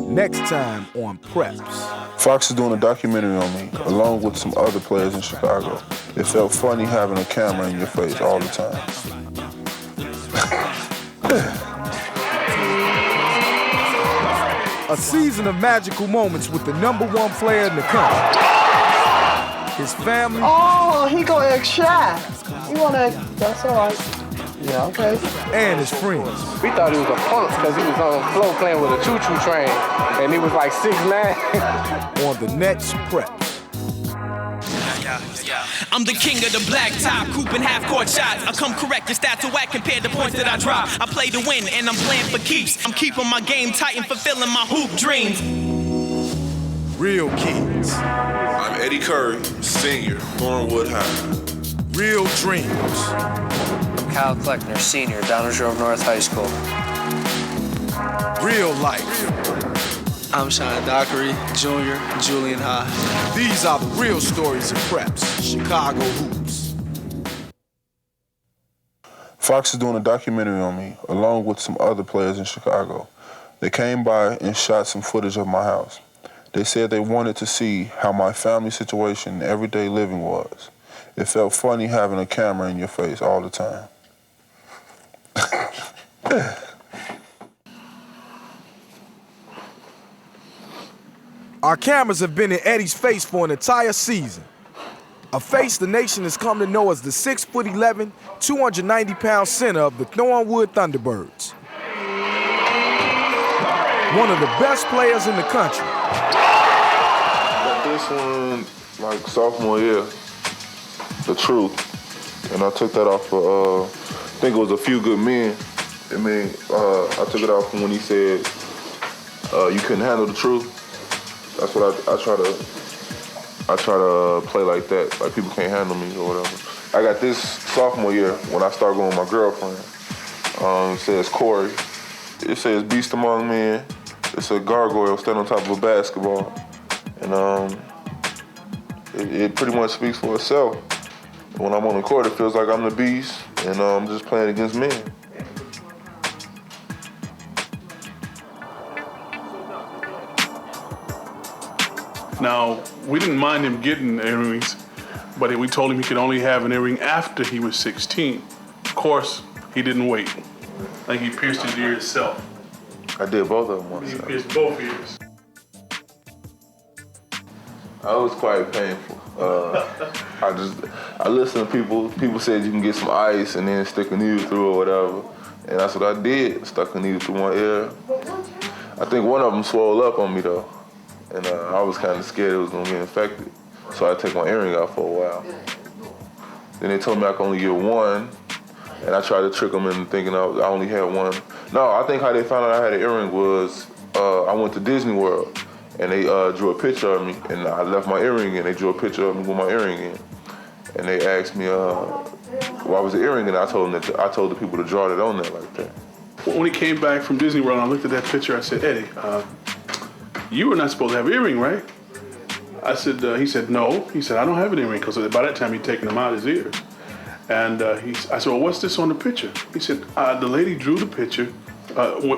Next time on Preps. Fox is doing a documentary on me, along with some other players in Chicago. It felt funny having a camera in your face all the time. A season of magical moments with the #1 player in the country. His family. Oh, he gonna act shy. You wanna act, that's all right. Yeah, okay. And his friends. We thought he was a punk because he was on the floor playing with a choo-choo train, and he was like 6'9". On the next Preps. I'm the king of the black top, cooping half-court shots. I come correct, your stats are whack compared to points that I drop. I play to win, and I'm playing for keeps. I'm keeping my game tight and fulfilling my hoop dreams. Real kids. I'm Eddie Curry, senior, Thornwood High. Real dreams. I'm Kyle Kleckner, senior, Downers Grove North High School. Real life. I'm Sean Dockery, junior, Julian High. These are the real stories of Preps, Chicago hoops. Fox is doing a documentary on me, along with some other players in Chicago. They came by and shot some footage of my house. They said they wanted to see how my family situation and everyday living was. It felt funny having a camera in your face all the time. Our cameras have been in Eddie's face for an entire season. A face the nation has come to know as the 6'11", 290-pound center of the Thornwood Thunderbirds. One of the best players in the country. Got this one like sophomore year, The Truth. And I took that off for, I think it was A Few Good Men. I mean, I took it off from when he said, you couldn't handle the truth. That's what I try to play like that, like people can't handle me or whatever. I got this sophomore year when I started going with my girlfriend. It says Corey. It says Beast Among Men. It's a gargoyle standing on top of a basketball. And it pretty much speaks for itself. When I'm on the court, it feels like I'm the beast and I'm just playing against men. Now, we didn't mind him getting earrings, but we told him he could only have an earring after he was 16. Of course, he didn't wait. I think he pierced his ear himself. I did both of them once. He pierced both ears. It was quite painful. I listened to people said you can get some ice and then stick a needle through or whatever. And that's what I did, stuck a needle through my ear. I think one of them swelled up on me though. And I was kind of scared it was gonna get infected. So I take my earring out for a while. Then they told me I could only get one. And I tried to trick them into thinking I only had one. No, I think how they found out I had an earring was I went to Disney World and they drew a picture of me and I left my earring in. They drew a picture of me with my earring in. And they asked me why was the earring in? I told the people to draw it on there like that. When he came back from Disney World and I looked at that picture, I said, Eddie, you were not supposed to have an earring, right? I said, he said, no. He said, I don't have an earring, because by that time he'd taken them out of his ears. And I said, well, what's this on the picture? He said, the lady drew the picture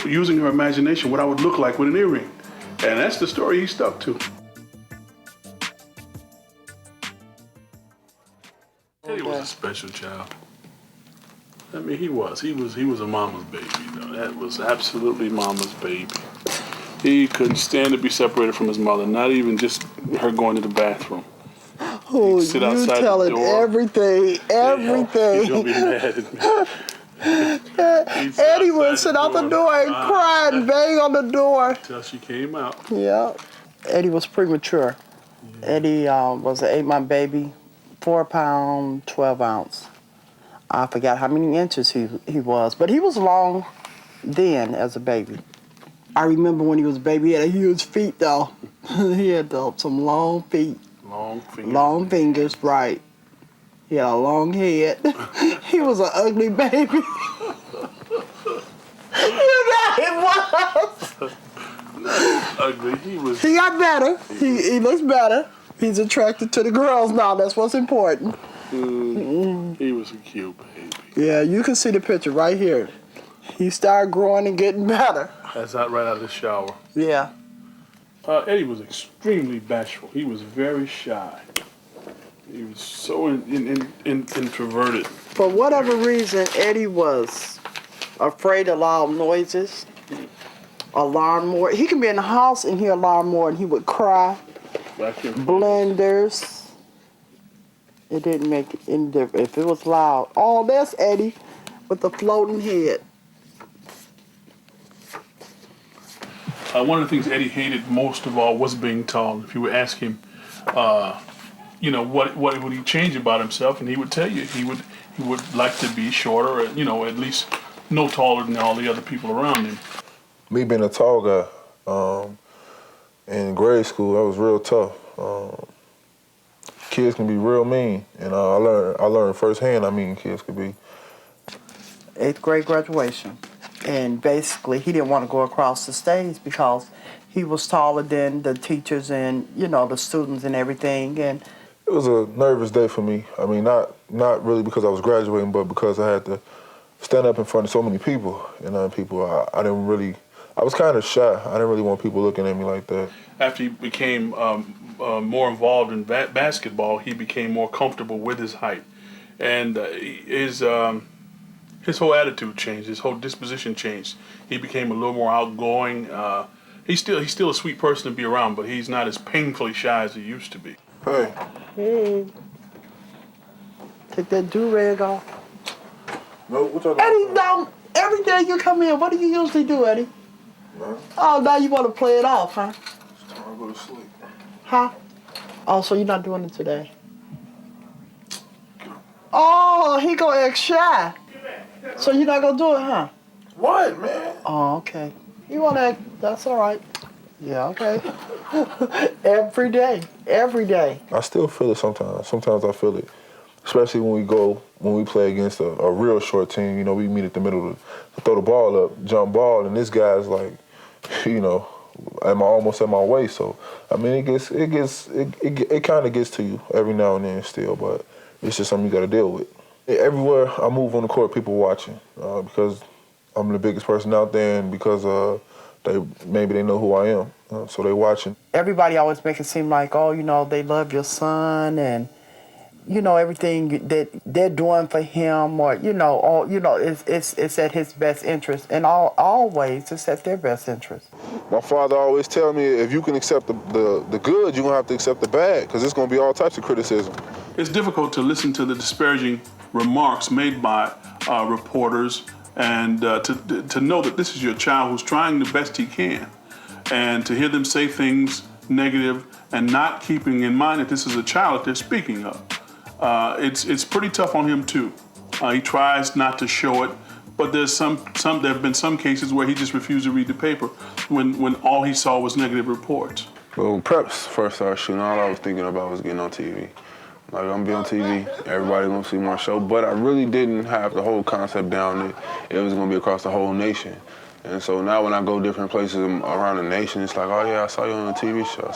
using her imagination, what I would look like with an earring. And that's the story he stuck to. Eddie was a special child. I mean, he was a mama's baby, though. That was absolutely mama's baby. He couldn't stand to be separated from his mother, not even just her going to the bathroom. Oh, you telling everything. He's gonna be mad at me. Eddie would sit out the door and cry and bang on the door. Until she came out. Yeah. Eddie was premature. Yeah. Eddie was an 8-month baby, 4 pound, 12 ounce. I forgot how many inches he was, but he was long then as a baby. I remember when he was a baby, he had huge feet though. He had some long feet. Long fingers. Long fingers, right. He had a long head. He was an ugly baby. You know he was. Ugly, He got better. He looks better. He's attracted to the girls now. That's what's important. He was a cute baby. Yeah, you can see the picture right here. He started growing and getting better. That's not right out of the shower. Yeah. Eddie was extremely bashful. He was very shy. He was so introverted. For whatever reason, Eddie was afraid of loud noises, alarm more. He can be in the house and hear alarm more, and he would cry. Blenders. It didn't make any difference if it was loud. Oh, there's Eddie with the floating head. One of the things Eddie hated most of all was being tall. If you would ask him, what would he change about himself, and he would tell you he would like to be shorter, or, at least no taller than all the other people around him. Me being a tall guy, in grade school, that was real tough. Kids can be real mean, and I learned firsthand how mean kids could be. 8th grade graduation. And basically, he didn't want to go across the stage because he was taller than the teachers and, the students and everything. And it was a nervous day for me. I mean, not really because I was graduating, but because I had to stand up in front of so many people. I was kind of shy. I didn't really want people looking at me like that. After he became more involved in basketball, he became more comfortable with his height. And his whole attitude changed. His whole disposition changed. He became a little more outgoing. He's still a sweet person to be around, but he's not as painfully shy as he used to be. Hey. Hey. Take that do-rag off. No, what y'all Eddie, now, every day you come in, what do you usually do, Eddie? No. Oh, now you want to play it off, huh? It's time to go to sleep. Huh? Oh, so you're not doing it today? Oh, he gonna act shy. So you're not gonna do it, huh? What, man? Oh, okay. You wanna act, that's all right. Yeah, okay. Every day. I still feel it sometimes. Sometimes I feel it. Especially when we play against a real short team, we meet at the middle to throw the ball up, jump ball, and this guy's like, almost at my waist. So, I mean, it kind of gets to you every now and then still, but it's just something you got to deal with. Everywhere I move on the court, people watching because I'm the biggest person out there, and because maybe they know who I am, so they watching. Everybody always make it seem like, they love your son and, everything that they're doing for him, or it's at his best interest, and always it's at their best interest. My father always tell me, if you can accept the good, you're gonna have to accept the bad, because it's gonna be all types of criticism. It's difficult to listen to the disparaging remarks made by reporters, and to know that this is your child who's trying the best he can, and to hear them say things negative and not keeping in mind that this is a child that they're speaking of. It's pretty tough on him too. He tries not to show it, but there have been some cases where he just refused to read the paper when all he saw was negative reports. Well, when preps first started shooting, all I was thinking about was getting on TV. Like, I'm gonna be on TV, everybody gonna see my show, but I really didn't have the whole concept down that it was gonna be across the whole nation. And so now when I go different places around the nation, it's like, oh yeah, I saw you on a TV show,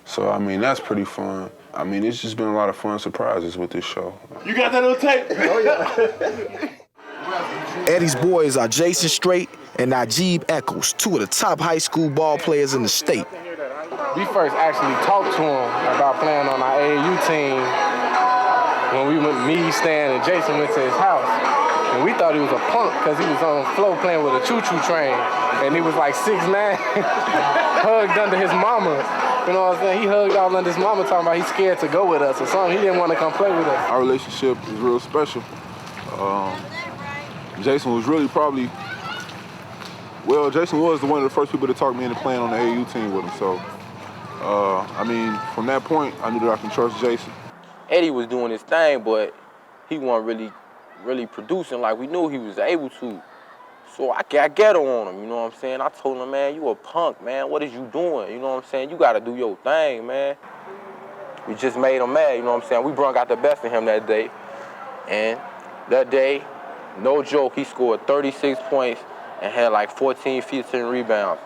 So, I mean, that's pretty fun. I mean, it's just been a lot of fun surprises with this show. You got that on tape? Oh, yeah. Eddie's boys are Jason Strait and Najib Eccles, two of the top high school ball players in the state. We first actually talked to him about playing on our AAU team when me, Stan, and Jason went to his house. And we thought he was a punk because he was on the floor playing with a choo-choo train. And he was like 6'9", hugged under his mama. You know what I'm saying? He hugged all under his mama talking about he's scared to go with us or something. He didn't want to come play with us. Our relationship is real special. Jason was really Jason was one of the first people to talk me into playing on the AAU team with him. So, I mean, from that point, I knew that I can trust Jason. Eddie was doing his thing, but he wasn't really producing like we knew he was able to. So I ghetto on him, you know what I'm saying? I told him, man, you a punk, man. What is you doing? You know what I'm saying? You got to do your thing, man. We just made him mad, you know what I'm saying? We brung out the best in him that day. And that day, no joke, he scored 36 points and had like 14, 15 rebounds.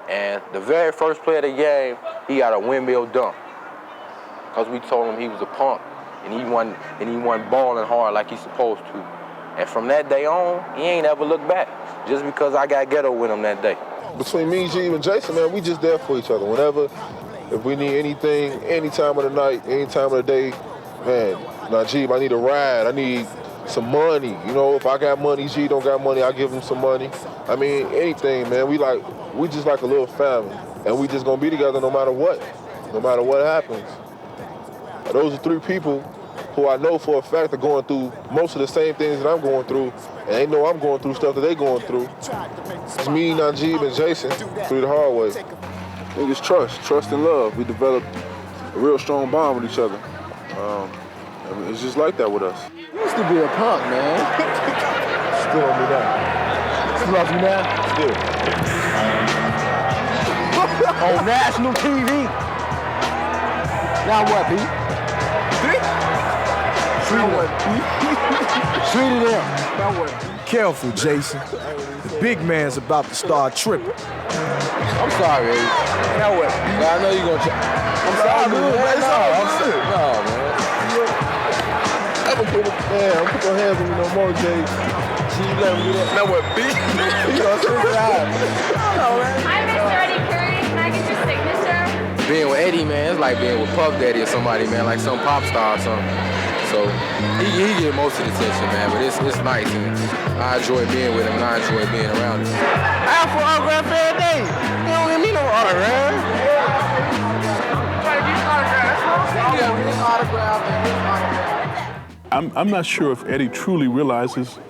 And the very first play of the game, he got a windmill dunk. Because we told him he was a punk and he wasn't balling hard like he's supposed to. And from that day on, he ain't ever looked back, just because I got ghetto with him that day. between me, G, and Jason, man, we just there for each other. Whenever, if we need anything, any time of the night, any time of the day, man, Najib, I need a ride. I need some money. You know, if I got money, G don't got money, I give him some money. I mean, anything, man. We just like a little family. And we just gonna be together no matter what happens. And those are three people who I know for a fact are going through most of the same things that I'm going through, and they know I'm going through stuff that they going through. It's me, Najib, and Jason through the hard way. I think it's trust and love. We developed a real strong bond with each other. I mean, it's just like that with us. You used to be a punk, man. Still on me now. Still love you now? Still. On national TV. Now what, B? Treated him. Now what? Careful, Jason. The big man's about to start tripping. I'm sorry, baby. Now what? I know you're gonna I'm sorry, man. No, man. I'm gonna put your hands on me no more, Jay. See, you let me do that. Now what, B? You gonna sit down. Hi, Mr. Eddie Curry. Can I get your signature? Being with Eddie, man, it's like being with Puff Daddy or somebody, man, like some pop star or something. So he get most of the attention, man, but it's nice, and I enjoy being with him, and I enjoy being around him. I have for autograph every day. You don't give me no autograph. I'm not sure if Eddie truly realizes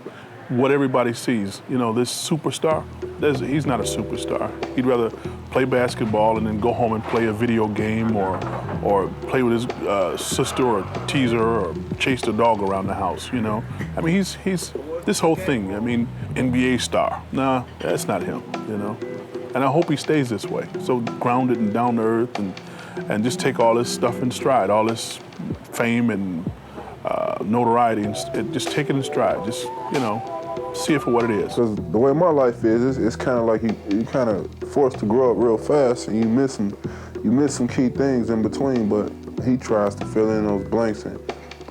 what everybody sees. You know, this superstar, he's not a superstar. He'd rather play basketball and then go home and play a video game or play with his sister or tease her or chase the dog around the house, you know? I mean, he's this whole thing, I mean, NBA star. Nah, that's not him, you know? And I hope he stays this way, so grounded and down to earth and just take all this stuff in stride, all this fame and notoriety, and just take it in stride. Just, you know, see it for what it is. Because the way my life is, it's kind of like you kind of forced to grow up real fast, and you miss some key things in between. But he tries to fill in those blanks and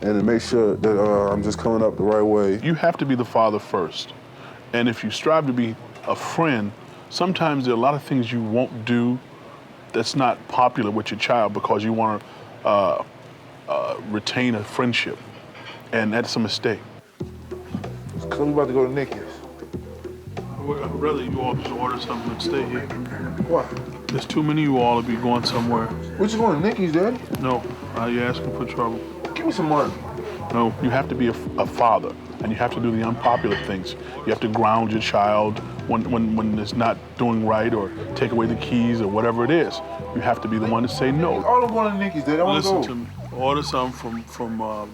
to make sure that I'm just coming up the right way. You have to be the father first, and if you strive to be a friend, sometimes there are a lot of things you won't do that's not popular with your child because you want to retain a friendship, and that's a mistake. So we about to go to Nicky's. I'd rather you all just order something and stay here. What? There's too many of you all to be going somewhere. We're just going to Nicky's, Daddy. No, you're asking for trouble. Give me some money. No, you have to be a father, and you have to do the unpopular things. You have to ground your child when it's not doing right, or take away the keys, or whatever it is. You have to be the one to say no. All I'm going to Nicky's, Daddy. I want to go. Listen to me. Order something from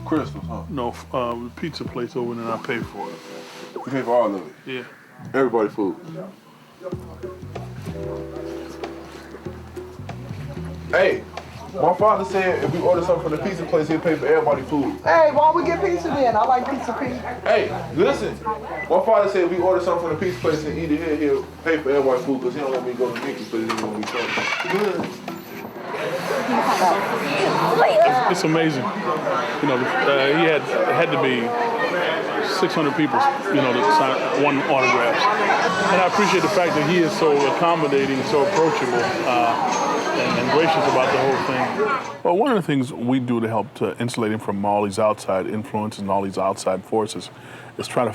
Crystal, huh? No, the pizza place over there, and I pay for it. You pay for all of it? Yeah. Everybody food. Hey, my father said if we order something from the pizza place, he'll pay for everybody food. Hey, why don't we get pizza then? I like pizza, Pete. Hey, listen. My father said if we order something from the pizza place and eat it here, he'll pay for everybody food because he don't want me to go to Nicky's because he don't want me to be good. It's amazing. You know, he had to be 600 people, you know, to sign one autograph. And I appreciate the fact that he is so accommodating, so approachable, and gracious about the whole thing. Well, one of the things we do to help to insulate him from all these outside influences and all these outside forces is try to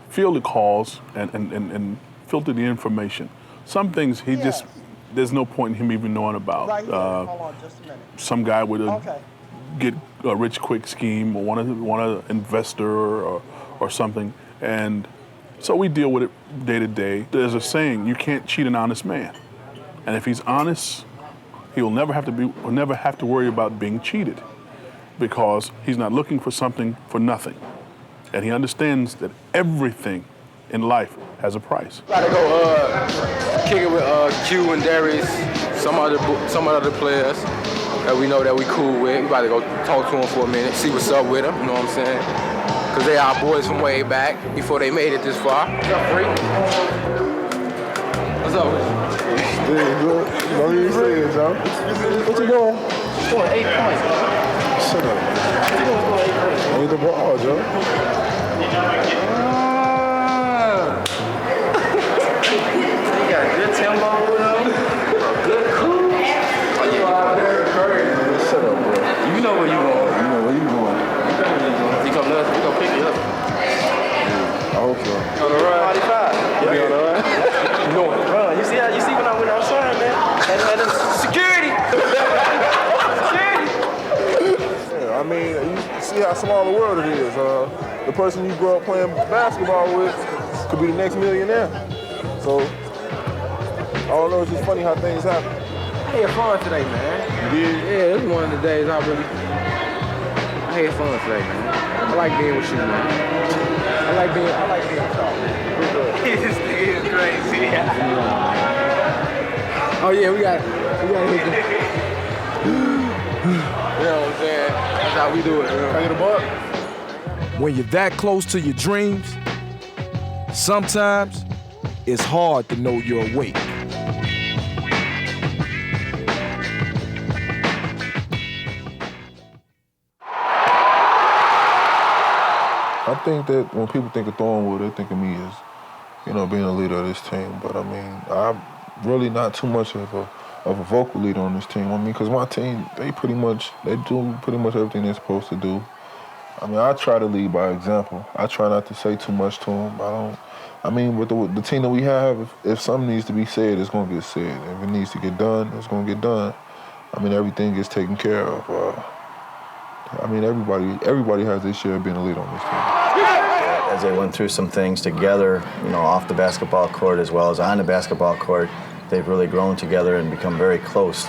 field the calls and filter the information. Some things he just, there's no point in him even knowing about. Right here. Hold on just a minute. Some guy with get a rich quick scheme, or want an investor or something, and so we deal with it day to day. There's a saying: you can't cheat an honest man, and if he's honest, he'll never have to worry about being cheated, because he's not looking for something for nothing, and he understands that everything in life has a price. Gotta go kick it with Q and Darius, some other players that we know that we cool with. We about to go talk to them for a minute, see what's up with them, you know what I'm saying? Because they are boys from way back, before they made it this far. What's up, Freak? What's up with you? Don't even say it, John. What you doing? Scoring 8 points. Shut up. Only the ball, Joe. how small the world it is. The person you grew up playing basketball with could be the next millionaire. So, I don't know, it's just funny how things happen. I had fun today, man. You did? Yeah, it was one of the days I had fun today, man. I like being with you, man. I like being tall. This nigga is crazy. Oh yeah, we got hit the. You know what I'm saying? That's how we do it. Can I get a buck? When you're that close to your dreams, sometimes it's hard to know you're awake. I think that when people think of Thornwood, they think of me as, being a leader of this team. But I mean, I'm really not too much of a vocal leader on this team. I mean, because my team, they do pretty much everything they're supposed to do. I mean, I try to lead by example. I try not to say too much to them. With the team that we have, if something needs to be said, it's going to get said. If it needs to get done, it's going to get done. I mean, everything gets taken care of. Everybody has their share of being a leader on this team. As they went through some things together, off the basketball court as well as on the basketball court, they've really grown together and become very close.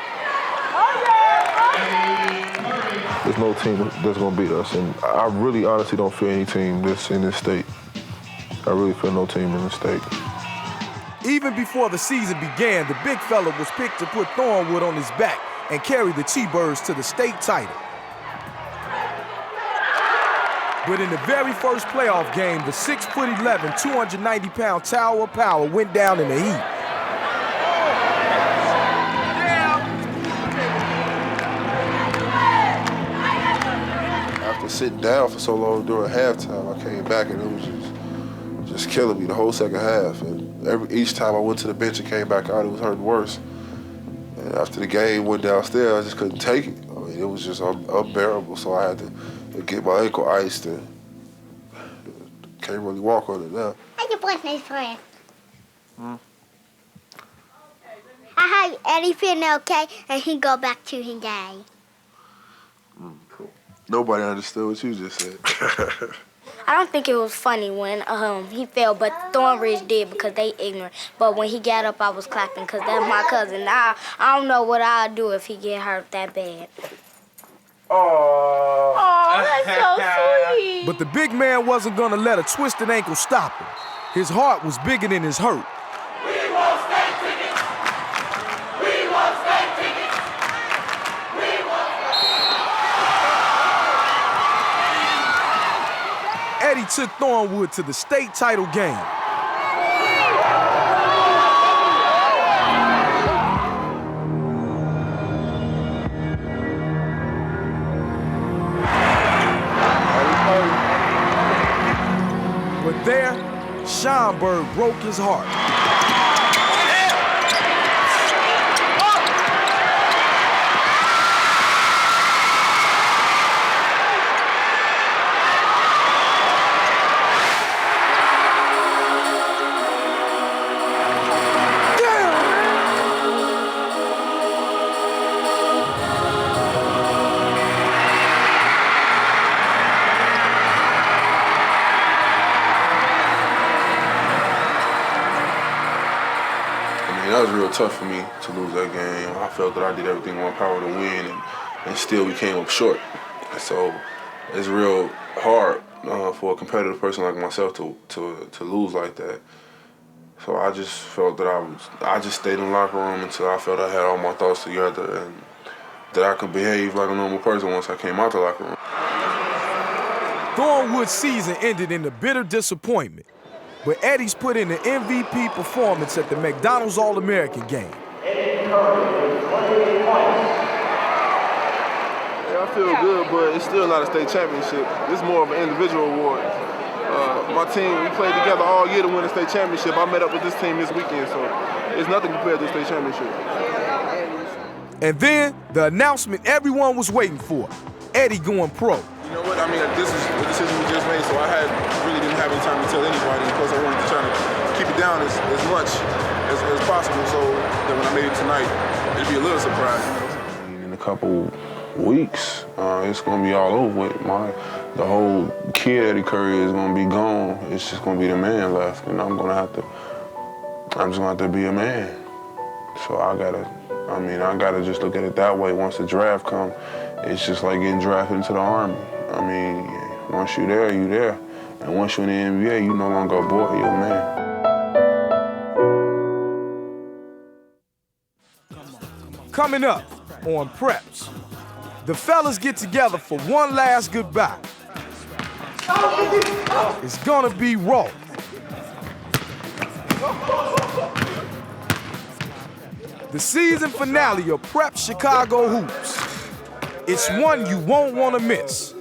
There's no team that's going to beat us, and I really honestly don't feel any team that's in this state. I really feel no team in this state. Even before the season began, the big fella was picked to put Thornwood on his back and carry the T-Birds to the state title. But in the very first playoff game, the 6'11", 290-pound Tower of Power went down in the heat. After sitting down for so long during halftime, I came back and it was just killing me the whole second half. And each time I went to the bench and came back out, it was hurting worse. And after the game went downstairs, I just couldn't take it. I mean, it was just unbearable, so I had to get my ankle iced and can't really walk on it now. How's your boyfriend's friend? I hope Eddie feeling okay and he go back to his day. Cool. Nobody understood what you just said. I don't think it was funny when he fell, but Thornridge did because they ignorant. But when he got up, I was clapping because that's my cousin. I don't know what I'd do if he get hurt that bad. Oh, that's so sweet. But the big man wasn't gonna let a twisted ankle stop him. His heart was bigger than his hurt. We want state tickets. We want state tickets. We want Eddie took Thornwood to the state title game. But there, Schomburg broke his heart. That was real tough for me to lose that game. I felt that I did everything in my power to win, and still we came up short. So it's real hard for a competitive person like myself to lose like that. So I just felt that I just stayed in the locker room until I felt I had all my thoughts together and that I could behave like a normal person once I came out the locker room. Thornwood's season ended in a bitter disappointment. But Eddie's put in an MVP performance at the McDonald's All-American game. Yeah, I feel good, but it's still not a state championship. It's more of an individual award. My team, we played together all year to win the state championship. I met up with this team this weekend, so it's nothing compared to the state championship. And then the announcement everyone was waiting for, Eddie going pro. You know what, I mean, this is the decision we just made, so I really didn't have any time to tell anybody. Plus, I wanted to try to keep it down as much as possible, so that when I made it tonight, it'd be a little surprise. In a couple weeks. It's gonna be all over with. The whole kid Eddie Curry is gonna be gone. It's just gonna be the man left, and I'm just gonna have to be a man. So I gotta just look at it that way. Once the draft comes, it's just like getting drafted into the Army. I mean, once you're there, you're there. And once you're in the NBA, you no longer a boy, you're a man. Coming up on Preps, the fellas get together for one last goodbye. It's gonna be raw. The season finale of Prep Chicago Hoops. It's one you won't want to miss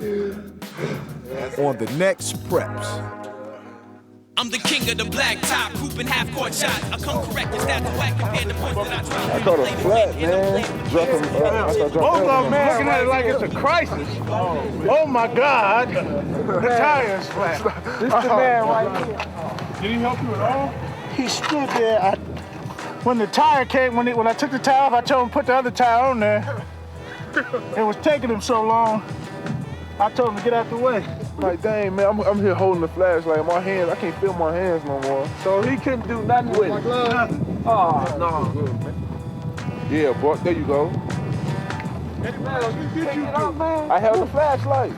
on the next Preps. I'm the king of the black top, hooping half-court shots. I come correct, it's that the whack compared to points that I drop. I thought it was flat, man. Both of them, man, looking at it like it's a crisis. Oh my God, the tire is flat. This is the man right here. Did he help you at all? He stood there. When the tire came, when I took the tire off, I told him to put the other tire on there. It was taking him so long, I told him to get out the way. Like, dang, man, I'm here holding the flashlight in my hands. I can't feel my hands no more. So he couldn't do nothing with it. Oh, no. Yeah, boy, there you go. I held the flashlight.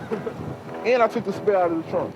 And I took the spare out of the trunk.